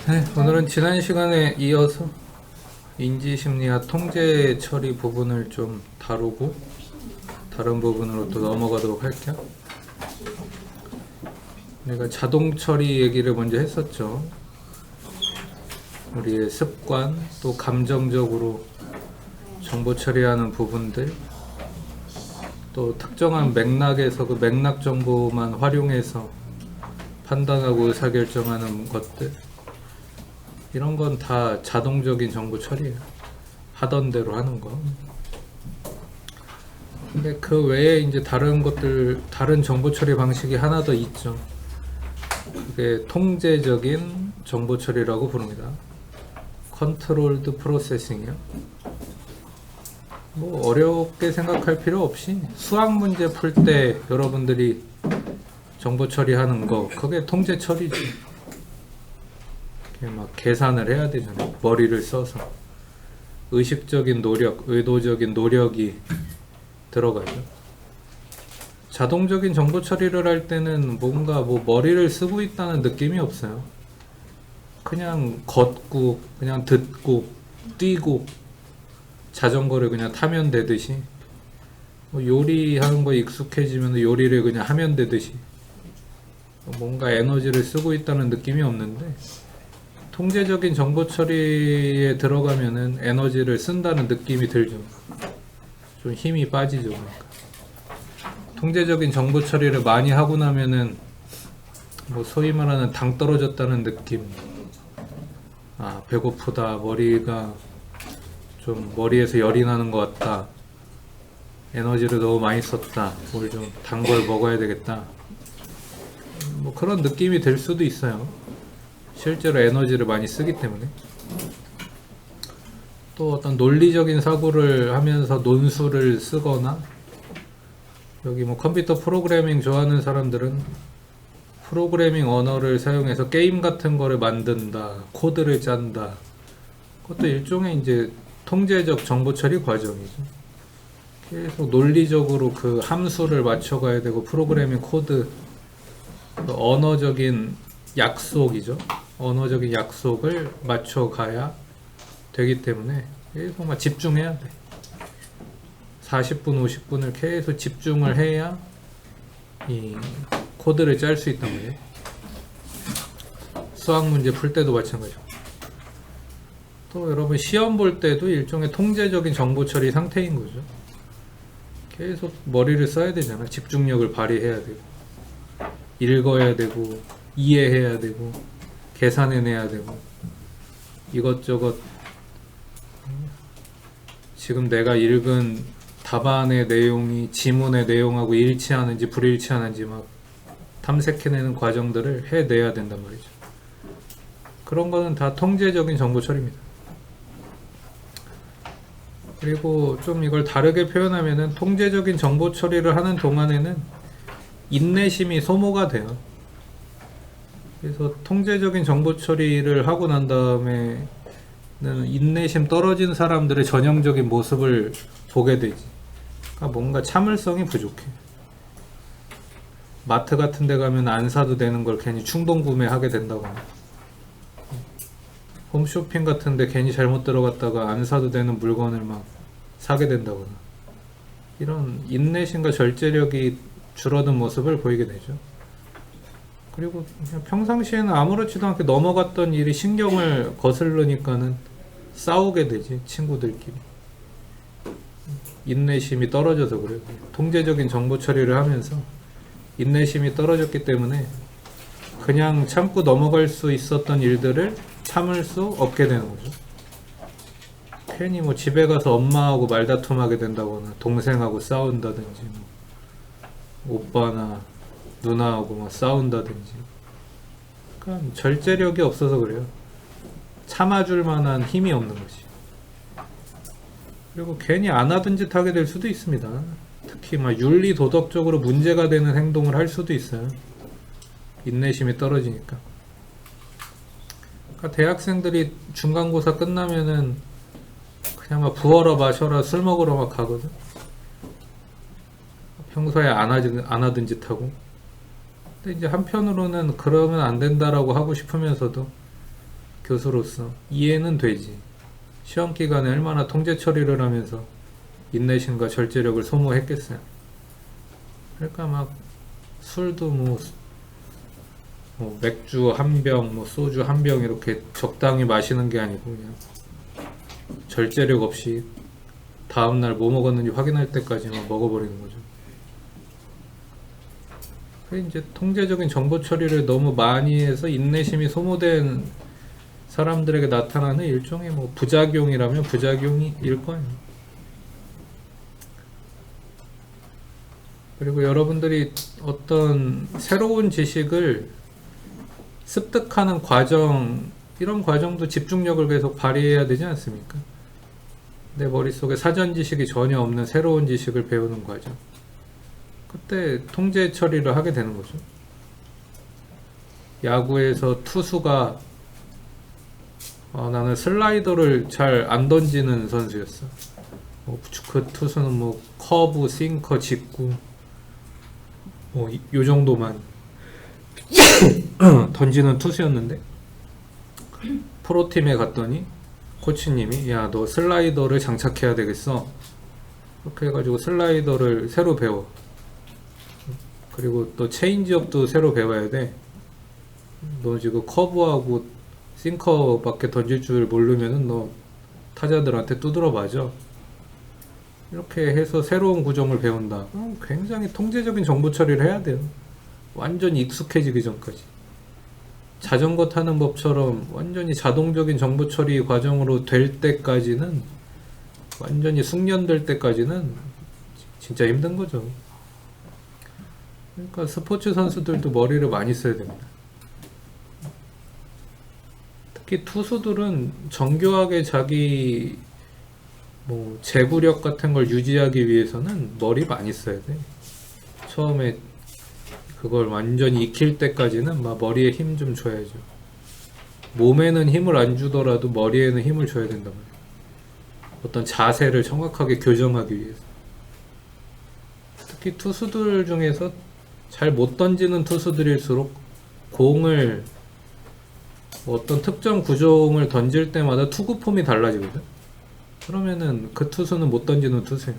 네, 오늘은 지난 시간에 이어서 인지심리학 통제 처리 부분을 좀 다루고 다른 부분으로 또 넘어가도록 할게요. 내가 자동 처리 얘기를 먼저 했었죠. 우리의 습관, 또 감정적으로 정보 처리하는 부분들, 또 특정한 맥락에서 그 맥락 정보만 활용해서 판단하고 의사결정하는 것들, 이런 건 다 자동적인 정보 처리예요. 하던 대로 하는 거. 근데 그 외에 이제 다른 것들, 다른 정보 처리 방식이 하나 더 있죠. 그게 통제적인 정보 처리라고 부릅니다. 컨트롤드 프로세싱이요. 뭐 어렵게 생각할 필요 없이 수학 문제 풀 때 여러분들이 정보 처리하는 거, 그게 통제 처리지. 막 계산을 해야 되잖아요. 머리를 써서 의식적인 노력, 의도적인 노력이 들어가죠. 자동적인 정보 처리를 할 때는 뭔가 뭐 머리를 쓰고 있다는 느낌이 없어요. 그냥 걷고, 그냥 듣고, 뛰고, 자전거를 그냥 타면 되듯이, 뭐 요리하는 거에 익숙해지면 요리를 그냥 하면 되듯이, 뭔가 에너지를 쓰고 있다는 느낌이 없는데, 통제적인 정보 처리에 들어가면은 에너지를 쓴다는 느낌이 들죠. 좀 힘이 빠지죠. 그러니까. 통제적인 정보 처리를 많이 하고 나면은 뭐 소위 말하는 당 떨어졌다는 느낌, 아 배고프다, 머리가 좀 머리에서 열이 나는 것 같다, 에너지를 너무 많이 썼다, 뭘 좀 단 걸 먹어야 되겠다, 뭐 그런 느낌이 들 수도 있어요. 실제로 에너지를 많이 쓰기 때문에. 또 어떤 논리적인 사고를 하면서 논술을 쓰거나, 여기 뭐 컴퓨터 프로그래밍 좋아하는 사람들은 프로그래밍 언어를 사용해서 게임 같은 거를 만든다, 코드를 짠다. 그것도 일종의 이제 통제적 정보 처리 과정이죠. 계속 논리적으로 그 함수를 맞춰가야 되고, 프로그래밍 코드, 그 언어적인 약속이죠. 언어적인 약속을 맞춰가야 되기 때문에 계속 막 집중해야 돼. 40분, 50분을 계속 집중을 해야 이 코드를 짤 수 있단 말이에요. 수학 문제 풀 때도 마찬가지고. 또 여러분 시험 볼 때도 일종의 통제적인 정보 처리 상태인 거죠. 계속 머리를 써야 되잖아. 집중력을 발휘해야 되고, 읽어야 되고, 이해해야 되고, 계산해내야 되고, 이것저것 지금 내가 읽은 답안의 내용이 지문의 내용하고 일치하는지 불일치하는지 막 탐색해내는 과정들을 해내야 된단 말이죠. 그런 거는 다 통제적인 정보 처리입니다. 그리고 좀 이걸 다르게 표현하면은, 통제적인 정보 처리를 하는 동안에는 인내심이 소모가 돼요. 그래서 통제적인 정보 처리를 하고 난 다음에는 인내심 떨어진 사람들의 전형적인 모습을 보게 되지. 그러니까 뭔가 참을성이 부족해. 마트 같은 데 가면 안 사도 되는 걸 괜히 충동 구매하게 된다거나, 홈쇼핑 같은 데 괜히 잘못 들어갔다가 안 사도 되는 물건을 막 사게 된다거나, 이런 인내심과 절제력이 줄어든 모습을 보이게 되죠. 그리고 그냥 평상시에는 아무렇지도 않게 넘어갔던 일이 신경을 거스르니까는 싸우게 되지, 친구들끼리. 인내심이 떨어져서 그래요. 통제적인 정보 처리를 하면서 인내심이 떨어졌기 때문에 그냥 참고 넘어갈 수 있었던 일들을 참을 수 없게 되는 거죠. 괜히 뭐 집에 가서 엄마하고 말다툼하게 된다거나, 동생하고 싸운다든지, 뭐 오빠나 누나하고 막 싸운다든지. 그러니까 절제력이 없어서 그래요. 참아줄 만한 힘이 없는 거지. 그리고 괜히 안 하던 짓 하게 될 수도 있습니다. 특히 막 윤리 도덕적으로 문제가 되는 행동을 할 수도 있어요. 인내심이 떨어지니까. 그러니까 대학생들이 중간고사 끝나면은 그냥 막 부어라 마셔라 술 먹으러 막 가거든. 평소에 안 하던 짓 하고. 근데 이제 한편으로는 그러면 안 된다라고 하고 싶으면서도 교수로서 이해는 되지. 시험 기간에 얼마나 통제 처리를 하면서 인내심과 절제력을 소모했겠어요. 그러니까 막 술도 뭐 맥주 한 병, 뭐 소주 한 병 이렇게 적당히 마시는 게 아니고 그냥 절제력 없이 다음날 뭐 먹었는지 확인할 때까지만 먹어버리는 거죠. 그게 이제 통제적인 정보 처리를 너무 많이 해서 인내심이 소모된 사람들에게 나타나는 일종의 뭐 부작용이라면 부작용일 거예요. 그리고 여러분들이 어떤 새로운 지식을 습득하는 과정, 이런 과정도 집중력을 계속 발휘해야 되지 않습니까? 내 머릿속에 사전 지식이 전혀 없는 새로운 지식을 배우는 과정. 그때 통제 처리를 하게 되는 거죠. 야구에서 투수가 나는 슬라이더를 잘 안 던지는 선수였어. 그 투수는 뭐 커브, 싱커, 직구 요 정도만 던지는 투수였는데 프로팀에 갔더니 코치님이 야, 너 슬라이더를 장착해야 되겠어. 그렇게 해가지고 슬라이더를 새로 배워. 그리고 또 체인지업도 새로 배워야 돼. 너 지금 커브하고 싱커밖에 던질 줄 모르면은 너 타자들한테 두드러 맞아. 이렇게 해서 새로운 구종을 배운다. 그럼 굉장히 통제적인 정보 처리를 해야 돼요. 완전히 익숙해지기 전까지. 자전거 타는 법처럼 완전히 자동적인 정보 처리 과정으로 될 때까지는, 완전히 숙련될 때까지는 진짜 힘든 거죠. 그러니까 스포츠 선수들도 머리를 많이 써야 됩니다. 특히 투수들은 정교하게 자기 제구력 같은 걸 유지하기 위해서는 머리 많이 써야 돼. 처음에 그걸 완전히 익힐 때까지는 막 머리에 힘 좀 줘야죠. 몸에는 힘을 안 주더라도 머리에는 힘을 줘야 된단 말이에요. 어떤 자세를 정확하게 교정하기 위해서. 특히 투수들 중에서 잘 못 던지는 투수들일수록 공을 어떤 특정 구종을 던질 때마다 투구 폼이 달라지거든. 그러면은 그 투수는 못 던지는 투수예요.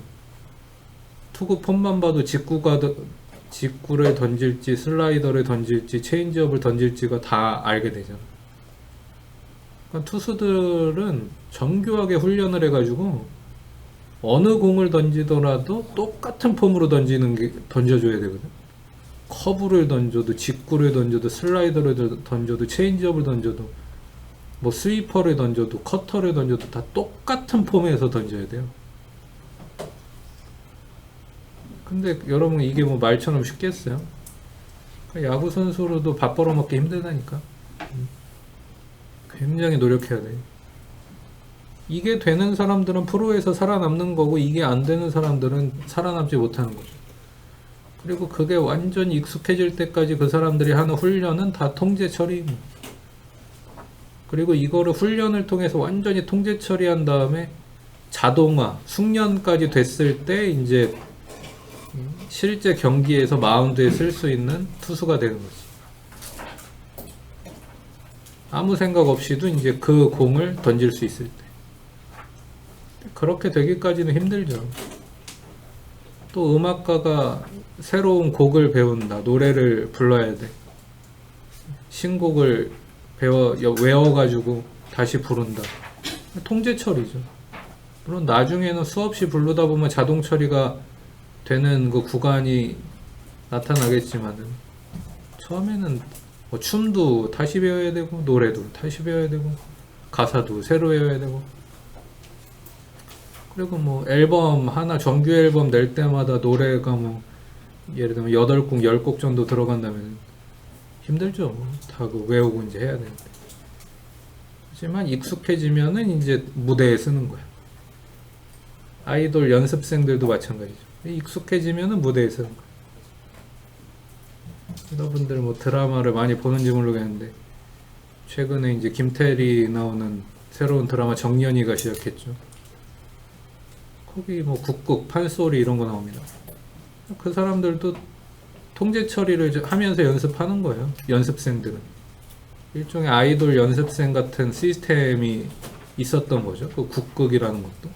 투구 폼만 봐도 직구를 던질지 슬라이더를 던질지 체인지업을 던질지가 다 알게 되잖아. 그러니까 투수들은 정교하게 훈련을 해가지고 어느 공을 던지더라도 똑같은 폼으로 던져줘야 되거든. 커브를 던져도 직구를 던져도 슬라이더를 던져도 체인지업을 던져도 뭐 스위퍼를 던져도 커터를 던져도 다 똑같은 폼에서 던져야 돼요. 근데 여러분 이게 뭐 말처럼 쉽겠어요? 야구 선수로도 밥 벌어먹기 힘들다니까. 굉장히 노력해야 돼요. 이게 되는 사람들은 프로에서 살아남는 거고, 이게 안 되는 사람들은 살아남지 못하는 거죠. 그리고 그게 완전히 익숙해질 때까지 그 사람들이 하는 훈련은 다 통제 처리. 그리고 이거를 훈련을 통해서 완전히 통제 처리한 다음에 자동화, 숙련까지 됐을 때 이제 실제 경기에서 마운드에 쓸 수 있는 투수가 되는 거지. 아무 생각 없이도 이제 그 공을 던질 수 있을 때. 그렇게 되기까지는 힘들죠. 또 음악가가 새로운 곡을 배운다. 노래를 불러야 돼. 신곡을 외워가지고 다시 부른다. 통제 처리죠. 물론 나중에는 수없이 부르다 보면 자동 처리가 되는 그 구간이 나타나겠지만은, 처음에는 뭐 춤도 다시 배워야 되고, 노래도 다시 배워야 되고, 가사도 새로 외워야 되고, 그리고 뭐 앨범 하나, 정규 앨범 낼 때마다 노래가 뭐 예를 들면 8곡, 10곡 정도 들어간다면 힘들죠. 다 그 외우고 이제 해야 되는데. 하지만 익숙해지면은 이제 무대에 쓰는 거야. 아이돌 연습생들도 마찬가지죠. 익숙해지면은 무대에 쓰는 거야. 여러분들 뭐 드라마를 많이 보는지 모르겠는데, 최근에 이제 김태리 나오는 새로운 드라마 정년이가 시작했죠. 거기 뭐 국극, 판소리 이런 거 나옵니다. 그 사람들도 통제 처리를 하면서 연습하는 거예요. 연습생들은 일종의 아이돌 연습생 같은 시스템이 있었던 거죠. 그 국극이라는 것도.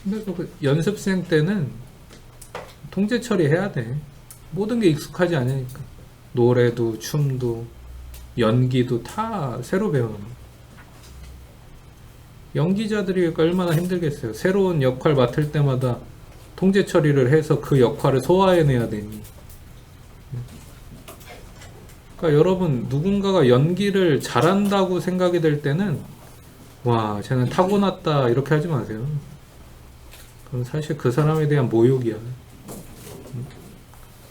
근데 그 연습생 때는 통제 처리해야 돼. 모든 게 익숙하지 않으니까. 노래도 춤도 연기도 다 새로 배우는 거예요. 연기자들이 얼마나 힘들겠어요. 새로운 역할 맡을 때마다 통제 처리를 해서 그 역할을 소화해내야 되니. 그러니까 여러분, 누군가가 연기를 잘한다고 생각이 될 때는 와, 쟤는 타고났다 이렇게 하지 마세요. 그럼 사실 그 사람에 대한 모욕이야.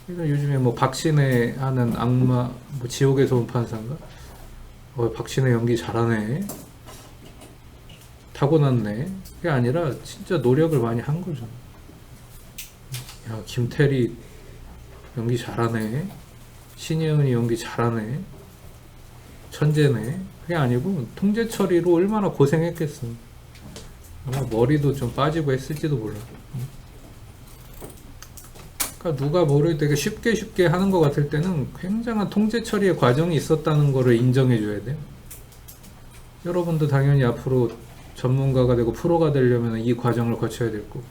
그러니까 요즘에 뭐 박신혜 하는 악마, 뭐 지옥에서 온 판사인가? 박신혜 연기 잘하네. 타고났네. 그게 아니라 진짜 노력을 많이 한 거죠. 야, 김태리 연기 잘하네. 신예은이 연기 잘하네. 천재네. 그게 아니고 통제 처리로 얼마나 고생했겠어. 아마 머리도 좀 빠지고 했을지도 몰라. 그러니까 누가 뭐를 되게 쉽게 하는 것 같을 때는 굉장한 통제 처리의 과정이 있었다는 거를 인정해 줘야 돼요. 여러분도 당연히 앞으로 전문가가 되고 프로가 되려면 이 과정을 거쳐야 될 거고.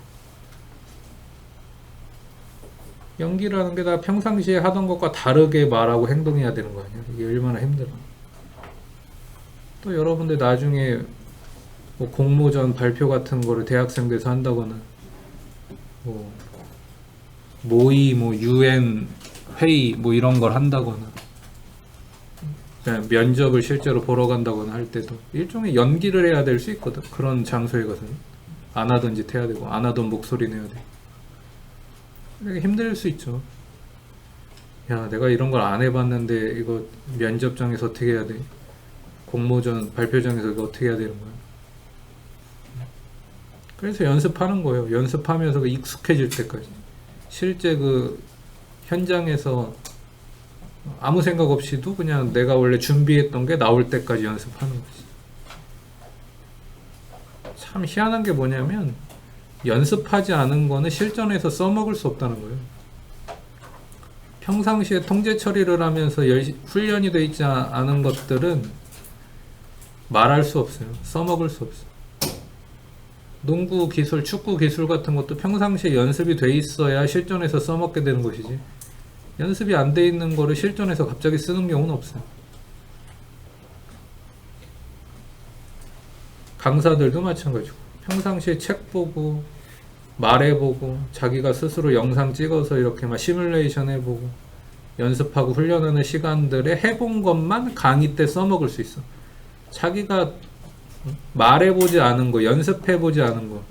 연기라는 게 다 평상시에 하던 것과 다르게 말하고 행동해야 되는 거 아니야? 이게 얼마나 힘들어. 또 여러분들 나중에 뭐 공모전 발표 같은 거를 대학생들에서 한다거나 뭐 모의, 뭐 UN 회의 뭐 이런 걸 한다거나 그냥 면접을 실제로 보러 간다거나 할 때도 일종의 연기를 해야 될 수 있거든. 그런 장소에 가서는 안 하던 짓 해야 되고 안 하던 목소리 내야 돼. 되게 힘들 수 있죠. 야, 내가 이런 걸 안 해봤는데 이거 면접장에서 어떻게 해야 돼? 공모전 발표장에서 이거 어떻게 해야 되는 거야? 그래서 연습하는 거예요. 연습하면서 익숙해질 때까지. 실제 그 현장에서 아무 생각 없이도 그냥 내가 원래 준비했던 게 나올 때까지 연습하는 거지. 참 희한한 게 뭐냐면 연습하지 않은 거는 실전에서 써먹을 수 없다는 거예요. 평상시에 통제 처리를 하면서 훈련이 되어 있지 않은 것들은 말할 수 없어요. 써먹을 수 없어요. 농구 기술, 축구 기술 같은 것도 평상시에 연습이 돼 있어야 실전에서 써먹게 되는 것이지. 연습이 안 돼 있는 거를 실전에서 갑자기 쓰는 경우는 없어요. 강사들도 마찬가지고 평상시에 책 보고 말해보고 자기가 스스로 영상 찍어서 이렇게 막 시뮬레이션 해보고 연습하고 훈련하는 시간들에 해본 것만 강의 때 써먹을 수 있어. 자기가 말해보지 않은 거, 연습해보지 않은 거,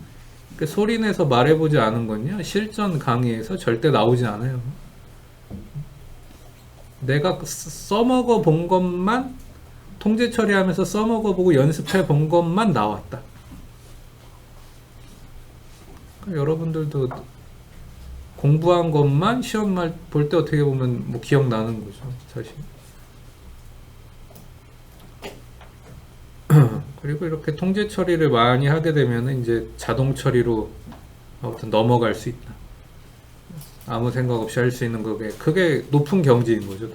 소리내서 말해보지 않은 건요 실전 강의에서 절대 나오지 않아요. 내가 써먹어 본 것만 통제 처리하면서 써먹어 보고 연습해 본 것만 나왔다. 여러분들도 공부한 것만 시험 볼 때 어떻게 보면 뭐 기억나는 거죠, 사실. 그리고 이렇게 통제 처리를 많이 하게 되면 이제 자동 처리로 아무튼 넘어갈 수 있다. 아무 생각 없이 할 수 있는 그게 높은 경지인 거죠.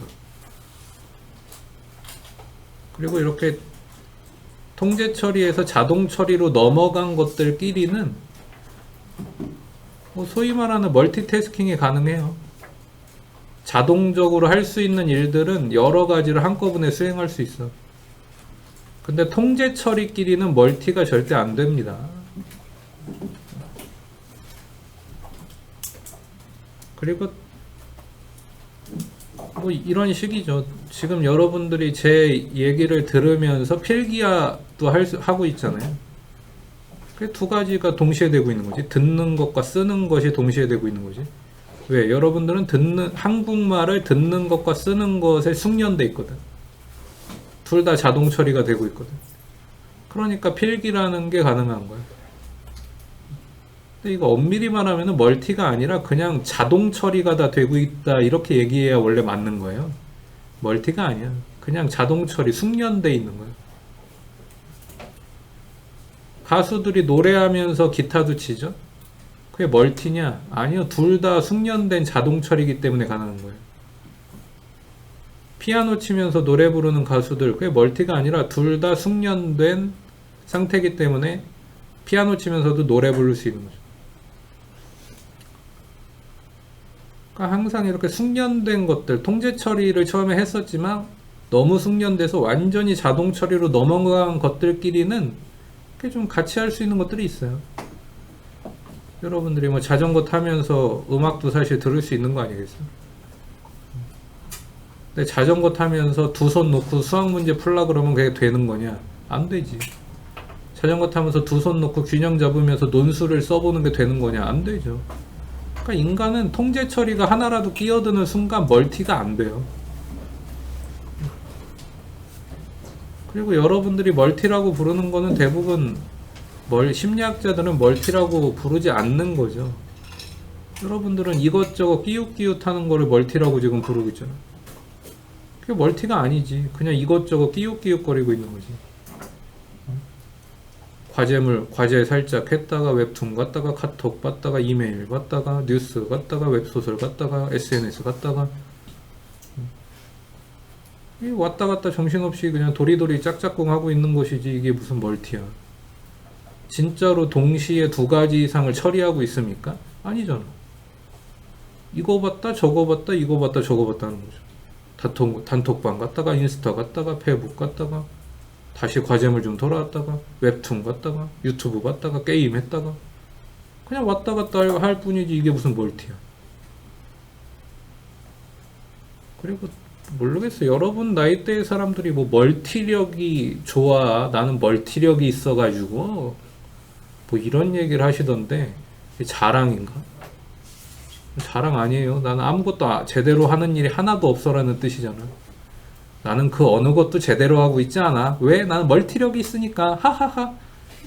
그리고 이렇게 통제 처리에서 자동 처리로 넘어간 것들끼리는 뭐 소위 말하는 멀티태스킹이 가능해요. 자동적으로 할 수 있는 일들은 여러 가지를 한꺼번에 수행할 수 있어. 근데 통제 처리끼리는 멀티가 절대 안 됩니다. 그리고 뭐 이런 식이죠. 지금 여러분들이 제 얘기를 들으면서 필기야도 하고 있잖아요. 그 두 가지가 동시에 되고 있는 거지. 듣는 것과 쓰는 것이 동시에 되고 있는 거지. 왜? 여러분들은 한국말을 듣는 것과 쓰는 것에 숙련돼 있거든. 둘 다 자동 처리가 되고 있거든. 그러니까 필기라는 게 가능한 거야. 근데 이거 엄밀히 말하면 멀티가 아니라 그냥 자동 처리가 다 되고 있다 이렇게 얘기해야 원래 맞는 거예요. 멀티가 아니야. 그냥 자동 처리, 숙련돼 있는 거야. 가수들이 노래하면서 기타도 치죠. 그게 멀티냐? 아니요. 둘 다 숙련된 자동 처리이기 때문에 가능한 거예요. 피아노 치면서 노래 부르는 가수들, 그게 멀티가 아니라 둘 다 숙련된 상태이기 때문에 피아노 치면서도 노래 부를 수 있는 거죠. 그러니까 항상 이렇게 숙련된 것들, 통제 처리를 처음에 했었지만 너무 숙련돼서 완전히 자동 처리로 넘어간 것들끼리는 좀 같이 할 수 있는 것들이 있어요. 여러분들이 뭐 자전거 타면서 음악도 사실 들을 수 있는 거 아니겠어요? 근데 자전거 타면서 두 손 놓고 수학 문제 풀라 그러면 그게 되는 거냐? 안 되지. 자전거 타면서 두 손 놓고 균형 잡으면서 논술을 써보는 게 되는 거냐? 안 되죠. 그러니까 인간은 통제 처리가 하나라도 끼어드는 순간 멀티가 안 돼요. 그리고 여러분들이 멀티라고 부르는 거는 대부분 심리학자들은 멀티라고 부르지 않는 거죠. 여러분들은 이것저것 끼웃끼웃 하는 거를 멀티라고 지금 부르고 있잖아요. 그게 멀티가 아니지. 그냥 이것저것 끼웃끼웃 거리고 있는 거지. 과제 살짝 했다가 웹툰 갔다가 카톡 봤다가 이메일 봤다가 뉴스 갔다가 웹소설 갔다가 SNS 갔다가 왔다 갔다 정신없이 그냥 도리도리 짝짝꿍 하고 있는 것이지 이게 무슨 멀티야. 진짜로 동시에 두 가지 이상을 처리하고 있습니까? 아니잖아. 이거 봤다 저거 봤다 이거 봤다 저거 봤다 하는 거죠. 단톡방 갔다가 인스타 갔다가 페이북 갔다가 다시 과제물 좀 돌아왔다가 웹툰 갔다가 유튜브 봤다가 게임 했다가 그냥 왔다 갔다 할 뿐이지 이게 무슨 멀티야. 그리고 모르겠어요. 여러분 나이대의 사람들이 뭐 멀티력이 좋아, 나는 멀티력이 있어가지고 뭐 이런 얘기를 하시던데 자랑인가? 자랑 아니에요. 나는 아무것도 제대로 하는 일이 하나도 없어라는 뜻이잖아. 나는 그 어느 것도 제대로 하고 있지 않아. 왜? 나는 멀티력이 있으니까. 하하하.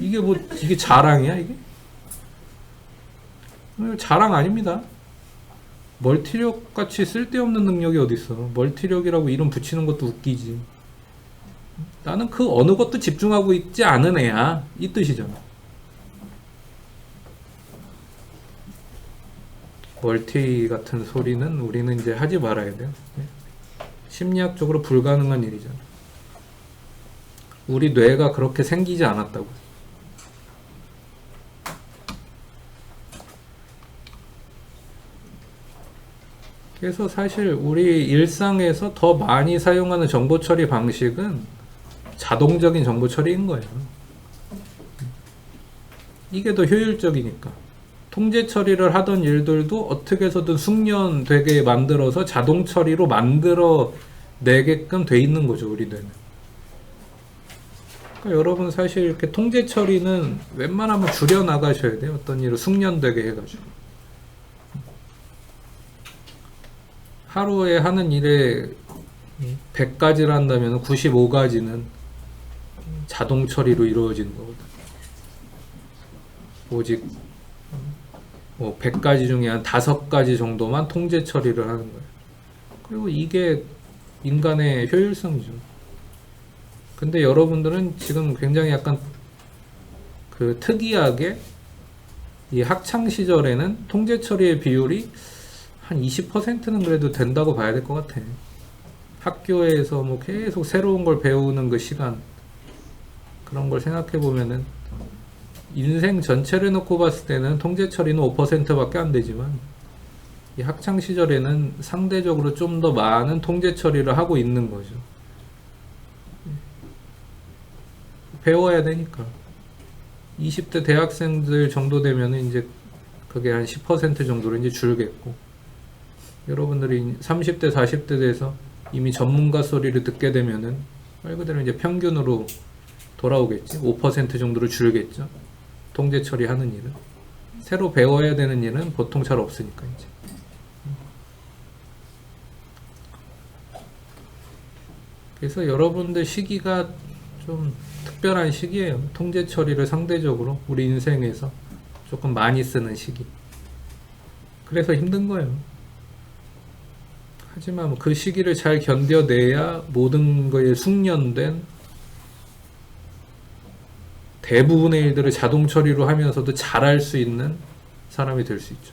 이게 자랑이야 이게? 자랑 아닙니다. 멀티력 같이 쓸데없는 능력이 어딨어. 멀티력이라고 이름 붙이는 것도 웃기지. 나는 그 어느 것도 집중하고 있지 않은 애야. 이 뜻이잖아. 멀티 같은 소리는 우리는 이제 하지 말아야 돼요. 심리학적으로 불가능한 일이잖아. 우리 뇌가 그렇게 생기지 않았다고. 그래서 사실 우리 일상에서 더 많이 사용하는 정보 처리 방식은 자동적인 정보 처리인 거예요. 이게 더 효율적이니까. 통제 처리를 하던 일들도 어떻게 해서든 숙련되게 만들어서 자동 처리로 만들어 내게끔 돼 있는 거죠, 우리 뇌는. 그러니까 여러분 사실 이렇게 통제 처리는 웬만하면 줄여 나가셔야 돼요. 어떤 일을 숙련되게 해가지고. 하루에 하는 일에 100가지를 한다면 95가지는 자동 처리로 이루어지는 거거든. 오직 뭐 100가지 중에 한 5가지 정도만 통제 처리를 하는 거예요. 그리고 이게 인간의 효율성이죠. 근데 여러분들은 지금 굉장히 약간 그 특이하게 이 학창 시절에는 통제 처리의 비율이 한 20%는 그래도 된다고 봐야 될 것 같아. 학교에서 뭐 계속 새로운 걸 배우는 그 시간, 그런 걸 생각해 보면은 인생 전체를 놓고 봤을 때는 통제 처리는 5%밖에 안 되지만 이 학창 시절에는 상대적으로 좀 더 많은 통제 처리를 하고 있는 거죠. 배워야 되니까. 20대 대학생들 정도 되면은 이제 그게 한 10% 정도로 이제 줄겠고, 여러분들이 30대 40대 돼서 이미 전문가 소리를 듣게 되면은 말 그대로 이제 평균으로 돌아오겠지. 5% 정도로 줄겠죠. 통제 처리하는 일은. 새로 배워야 되는 일은 보통 잘 없으니까 이제. 그래서 여러분들 시기가 좀 특별한 시기예요. 통제 처리를 상대적으로 우리 인생에서 조금 많이 쓰는 시기. 그래서 힘든 거예요. 하지만 그 시기를 잘 견뎌내야 모든 거에 숙련된 대부분의 일들을 자동 처리로 하면서도 잘할 수 있는 사람이 될 수 있죠.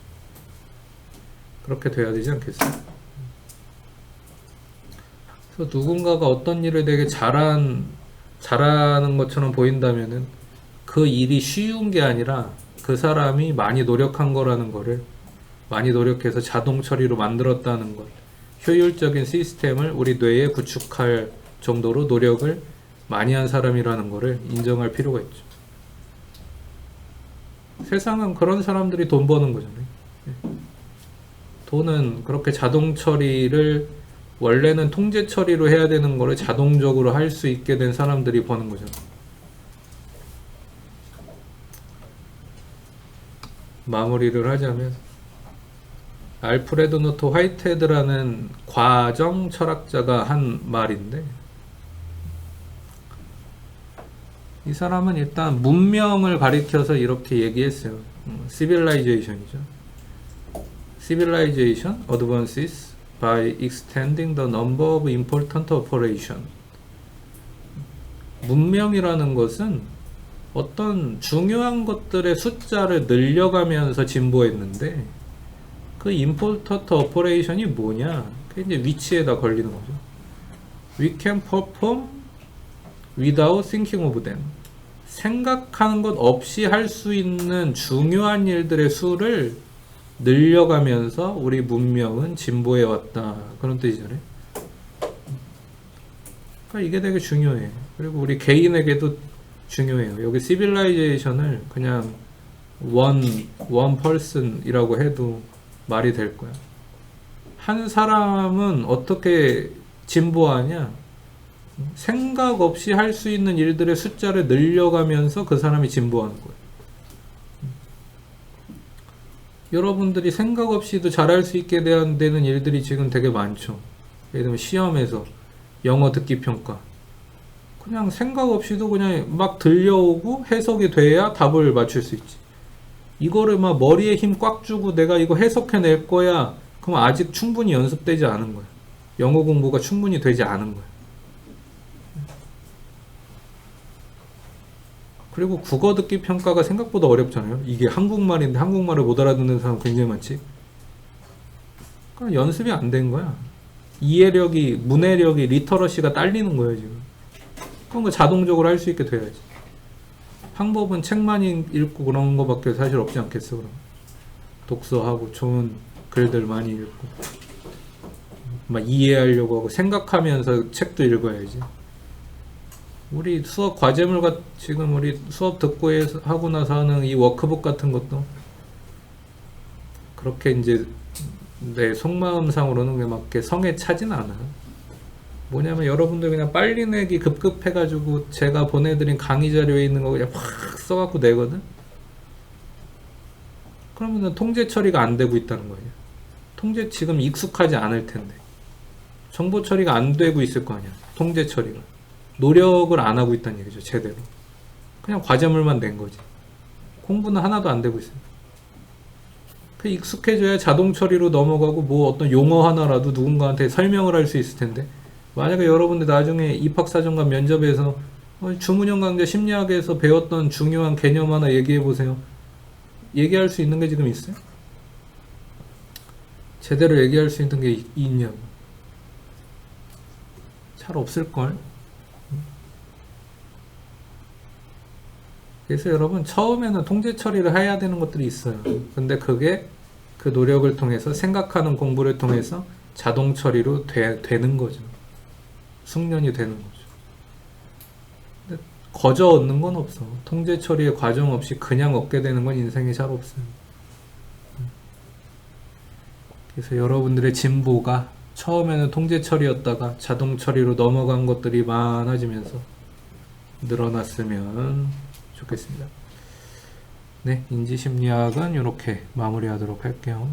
그렇게 돼야 되지 않겠어요? 그래서 누군가가 어떤 일을 되게 잘하는 것처럼 보인다면은 그 일이 쉬운 게 아니라 그 사람이 많이 노력한 거라는 거를, 많이 노력해서 자동 처리로 만들었다는 것, 효율적인 시스템을 우리 뇌에 구축할 정도로 노력을 많이 한 사람이라는 거를 인정할 필요가 있죠. 세상은 그런 사람들이 돈 버는 거잖아요. 돈은 그렇게 자동 처리를, 원래는 통제 처리로 해야 되는 거를 자동적으로 할 수 있게 된 사람들이 버는 거잖아요. 마무리를 하자면, 알프레드 노트 화이트헤드라는 과정 철학자가 한 말인데, 이 사람은 일단 문명을 가리켜서 이렇게 얘기했어요. civilization이죠. civilization advances by extending the number of important operations. 문명이라는 것은 어떤 중요한 것들의 숫자를 늘려가면서 진보했는데, 그 important operation이 뭐냐? 그게 이제 위치에다 걸리는 거죠. We can perform without thinking of them. 생각하는 것 없이 할 수 있는 중요한 일들의 수를 늘려가면서 우리 문명은 진보해 왔다. 그런 뜻이잖아요. 그러니까 이게 되게 중요해. 그리고 우리 개인에게도 중요해요. 여기 civilization을 그냥 one person이라고 해도 말이 될 거야. 한 사람은 어떻게 진보하냐? 생각 없이 할 수 있는 일들의 숫자를 늘려가면서 그 사람이 진보하는 거예요. 여러분들이 생각 없이도 잘할 수 있게 되는 일들이 지금 되게 많죠. 예를 들면 시험에서 영어 듣기 평가, 그냥 생각 없이도 그냥 막 들려오고 해석이 돼야 답을 맞출 수 있지. 이거를 막 머리에 힘 꽉 주고 내가 이거 해석해낼 거야, 그럼 아직 충분히 연습되지 않은 거야. 영어 공부가 충분히 되지 않은 거야. 그리고 국어 듣기 평가가 생각보다 어렵잖아요. 이게 한국말인데 한국말을 못 알아듣는 사람 굉장히 많지. 그러니까 연습이 안 된 거야. 이해력이, 문해력이, 리터러시가 딸리는 거예요 지금. 그런 거 자동적으로 할 수 있게 돼야지. 방법은 책만 읽고 그런 거밖에 사실 없지 않겠어. 그럼 독서하고 좋은 글들 많이 읽고 막 이해하려고 하고 생각하면서 책도 읽어야지. 우리 수업 과제물 지금 우리 수업 듣고 하고 나서 하는 이 워크북 같은 것도 그렇게 이제 내 속마음상으로는 그냥 막 이렇게 성에 차진 않아. 뭐냐면 여러분들 그냥 빨리 내기 급급해가지고 제가 보내드린 강의 자료에 있는 거 그냥 확 써갖고 내거든. 그러면은 통제 처리가 안 되고 있다는 거예요. 통제 지금 익숙하지 않을 텐데 정보 처리가 안 되고 있을 거 아니야. 통제 처리가 노력을 안 하고 있다는 얘기죠. 제대로 그냥 과제물만 낸 거지. 공부는 하나도 안 되고 있어요. 그 익숙해져야 자동 처리로 넘어가고 뭐 어떤 용어 하나라도 누군가한테 설명을 할 수 있을 텐데, 만약에 여러분들 나중에 입학사정관 면접에서 주문형 강좌 심리학에서 배웠던 중요한 개념 하나 얘기해 보세요. 얘기할 수 있는 게 지금 있어요? 제대로 얘기할 수 있는 게 있냐고. 잘 없을걸? 그래서 여러분 처음에는 통제 처리를 해야 되는 것들이 있어요. 근데 그게 그 노력을 통해서, 생각하는 공부를 통해서 자동 처리로 되는 거죠. 숙련이 되는 거죠. 근데 거저 얻는 건 없어. 통제 처리의 과정 없이 그냥 얻게 되는 건 인생에 잘 없어요. 그래서 여러분들의 진보가 처음에는 통제 처리였다가 자동 처리로 넘어간 것들이 많아지면서 늘어났으면 좋겠습니다. 네, 인지심리학은 이렇게 마무리하도록 할게요.